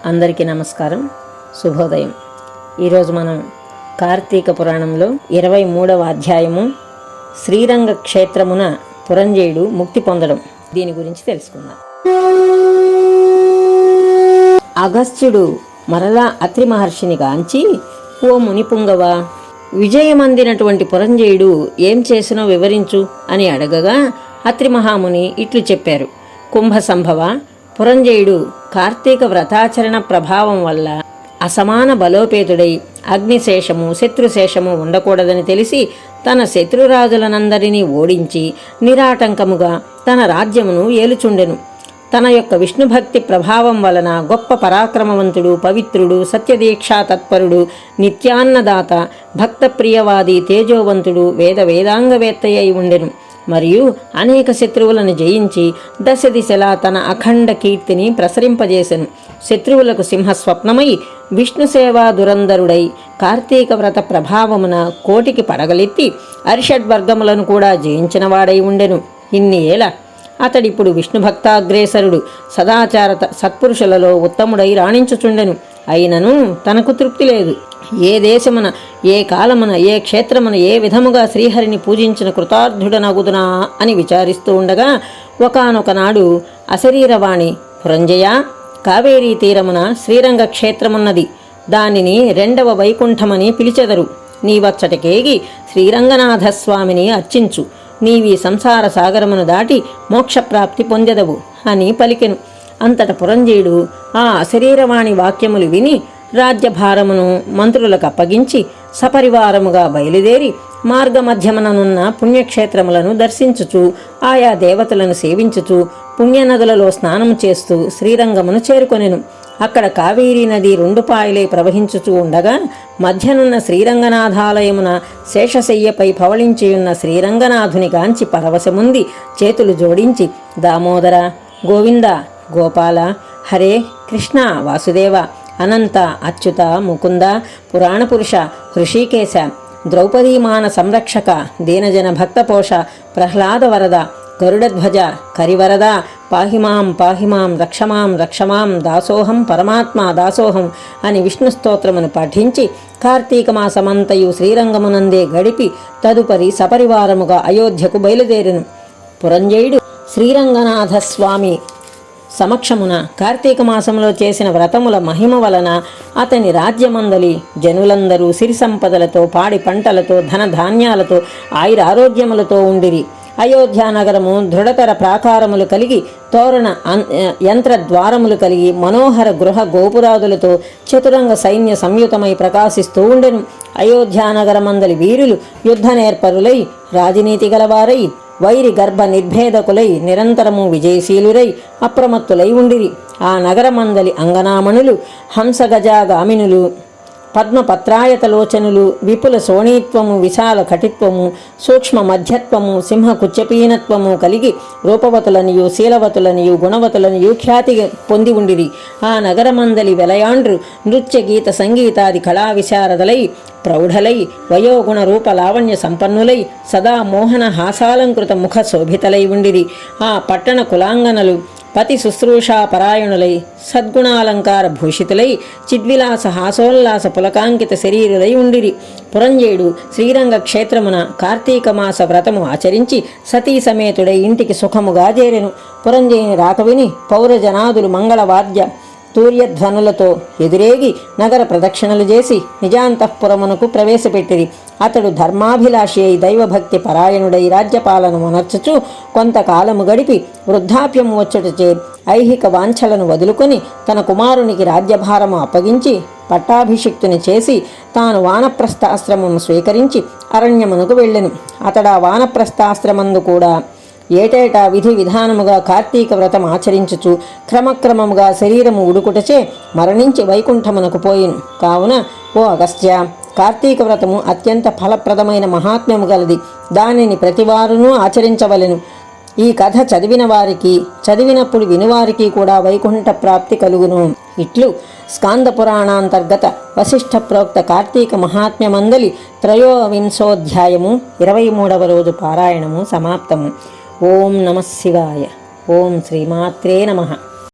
అందరికీ నమస్కారం, శుభోదయం. ఈరోజు మనం కార్తీక పురాణంలో 23వ అధ్యాయము శ్రీరంగ క్షేత్రమున పురంజయుడు ముక్తి పొందడం, దీని గురించి తెలుసుకుందాం. అగస్త్యుడు మరలా అత్రి మహర్షిని గాంచి, ఓ మునిపుంగవ, విజయమందినటువంటి పురంజయుడు ఏం చేసినో వివరించు అని అడగగా అత్రి మహాముని ఇట్లు చెప్పారు. కుంభ సంభవ, పురంజయుడు కార్తీక వ్రతాచరణ ప్రభావం వల్ల అసమాన బలోపేతుడై అగ్నిశేషము శత్రుశేషము ఉండకూడదని తెలిసి తన శత్రురాజులనందరినీ ఓడించి నిరాటంకముగా తన రాజ్యమును ఏలుచుండెను. తన యొక్క విష్ణుభక్తి ప్రభావం వలన గొప్ప పరాక్రమవంతుడు, పవిత్రుడు, సత్యదీక్షా తత్పరుడు, నిత్యాన్నదాత, భక్తప్రియవాది, తేజోవంతుడు, వేదాంగవేత్త అయి ఉండెను. మరియు అనేక శత్రువులను జయించి దశ దిశలా తన అఖండ కీర్తిని ప్రసరింపజేసెను. శత్రువులకు సింహస్వప్నమై విష్ణు సేవా దురంధరుడై కార్తీక వ్రత ప్రభావమున కోటికి పడగలెత్తి అరిషడ్వర్గములను కూడా జయించిన వాడై ఉండెను. ఇన్ని ఏళ అతడిప్పుడు విష్ణుభక్తాగ్రేసరుడు, సదాచార సత్పురుషులలో ఉత్తముడై రాణించుచుండెను. అయినను తనకు తృప్తి లేదు. ఏ దేశమున, ఏ కాలమున, ఏ క్షేత్రమున ఏ విధముగా శ్రీహరిని పూజించిన కృతార్థుడనగుదునా అని విచారిస్తూ ఉండగా ఒకానొకనాడు అశరీరవాణి, పురంజయ, కావేరీ తీరమున శ్రీరంగ క్షేత్రమున్నది. దానిని 2వ వైకుంఠమని పిలిచెదరు. నీవచ్చటకేగి శ్రీరంగనాథస్వామిని అర్చించు. నీవి సంసార సాగరమును దాటి మోక్షప్రాప్తి పొందెదవు అని పలికెను. అంతట పురంజయుడు ఆ అశరీరవాణి వాక్యములు విని రాజ్యభారమును మంత్రులకు అప్పగించి సపరివారముగా బయలుదేరి మార్గమధ్యమననున్న పుణ్యక్షేత్రములను దర్శించుచు ఆయా దేవతలను సేవించుచు పుణ్యనదులలో స్నానము చేస్తూ శ్రీరంగమును చేరుకొనెను. అక్కడ కావేరీ నది 2 పాయలై ప్రవహించుచూ ఉండగా మధ్యనున్న శ్రీరంగనాథాలయమున శేషశయ్యపై పవళించియున్న శ్రీరంగనాథుని గాంచి పరవశముంది చేతులు జోడించి, దామోదర, గోవింద, గోపాల, హరే కృష్ణ, వాసుదేవ, అనంత, అచ్యుత, ముకుంద, పురాణపురుష, హృషికేశ, ద్రౌపదీమాన సంరక్షక, దీనజన భక్తపోష, ప్రహ్లాద వరద, గరుడధ్వజ, కరివరద, పాహిమాం పాహిమాం, రక్షమాం రక్షమాం, దాసోహం పరమాత్మ దాసోహం అని విష్ణు స్తోత్రమును పఠించి కార్తీక మాసమంతయు శ్రీరంగమునందే గడిపి తదుపరి సపరివారముగా అయోధ్యకు బయలుదేరెను. పురంజయుడు శ్రీరంగనాథస్వామి సమక్షమున కార్తీక మాసంలో చేసిన వ్రతముల మహిమ వలన అతని రాజ్యమందలి జనులందరూ సిరి సంపదలతో, పాడి పంటలతో, ధనధాన్యాలతో, ఆయురారోగ్యములతో ఉండిరి. అయోధ్యానగరము దృఢతర ప్రాకారములు కలిగి, తోరణ యంత్రద్వారములు కలిగి, మనోహర గృహ గోపురాదులతో చతురంగ సైన్య సంయుతమై ప్రకాశిస్తూ ఉండెను. అయోధ్యానగరమందలి వీరులు యుద్ధ నేర్పరులై, రాజనీతి గలవారై, వైరి గర్భ నిర్భేదకులై, నిరంతరము విజయశీలురై, అప్రమత్తులై ఉండిరి. ఆ నగరమందలి అంగనామణులు హంసగజాగామినులు, పద్మపత్రాయతలోచనులు, విపుల శోణీత్వము, విశాల కటిత్వము, సూక్ష్మ మధ్యత్వము, సింహ కుచ్చపీనత్వము కలిగి రూపవతులనియు, శీలవతులనియు, గుణవతులనియు ఖ్యాతి పొంది ఉండిరి. ఆ నగరమందలి వెలయాండ్రు నృత్య గీత సంగీతాది కళా విశారదలై, ప్రౌఢలై, వయోగుణ రూప లావణ్య సంపన్నులై, సదా మోహన హాసాలంకృత ముఖ శోభితలై ఉండిరి. ఆ పట్టణ కులాంగనలు పతి శుశ్రూషా పరాయణులై, సద్గుణాలంకార భూషితులై, చిద్విలాస హాసోల్లాస పులకాంకిత శరీరులై ఉండిరి. పురంజయుడు శ్రీరంగ క్షేత్రమున కార్తీక మాస వ్రతము ఆచరించి సతీ సమేతుడై ఇంటికి సుఖముగా చేరెను. పురంజయుని రాక విని పౌరజనాదులు మంగళవాద్య తూర్యధ్వనులతో ఎదురేగి నగర ప్రదక్షిణలు చేసి నిజాంతఃపురమునకు ప్రవేశపెట్టిరి. అతడు ధర్మాభిలాషి అయి దైవభక్తి పరాయణుడై రాజ్యపాలన మొనర్చుచు కొంతకాలము గడిపి వృద్ధాప్యము వచ్చుటచే ఐహిక వాంఛలను వదులుకొని తన కుమారునికి రాజ్యభారము అప్పగించి పట్టాభిషిక్తుని చేసి తాను వానప్రస్థాశ్రమము స్వీకరించి అరణ్యమునకు వెళ్ళెను. అతడా వానప్రస్థాశ్రమందు కూడా ఏటేటా విధి విధానముగా కార్తీక వ్రతం ఆచరించుచు క్రమక్రమముగా శరీరము ఉడుకుటచే మరణించి వైకుంఠమునకు పోయిను. కావున ఓ అగస్త్య, కార్తీక వ్రతము అత్యంత ఫలప్రదమైన మహాత్మ్యము గలది. దానిని ప్రతివారునూ ఆచరించవలెను. ఈ కథ చదివిన వారికి, చదివినప్పుడు వినువారికి కూడా వైకుంఠ ప్రాప్తి కలుగును. ఇట్లు స్కాంద పురాణాంతర్గత వశిష్ఠ ప్రోక్త కార్తీక మహాత్మ్యమందలి 23వ 23వ రోజు పారాయణము సమాప్తము. ఓం నమః శివాయ. ఓం శ్రీమాత్రే నమః.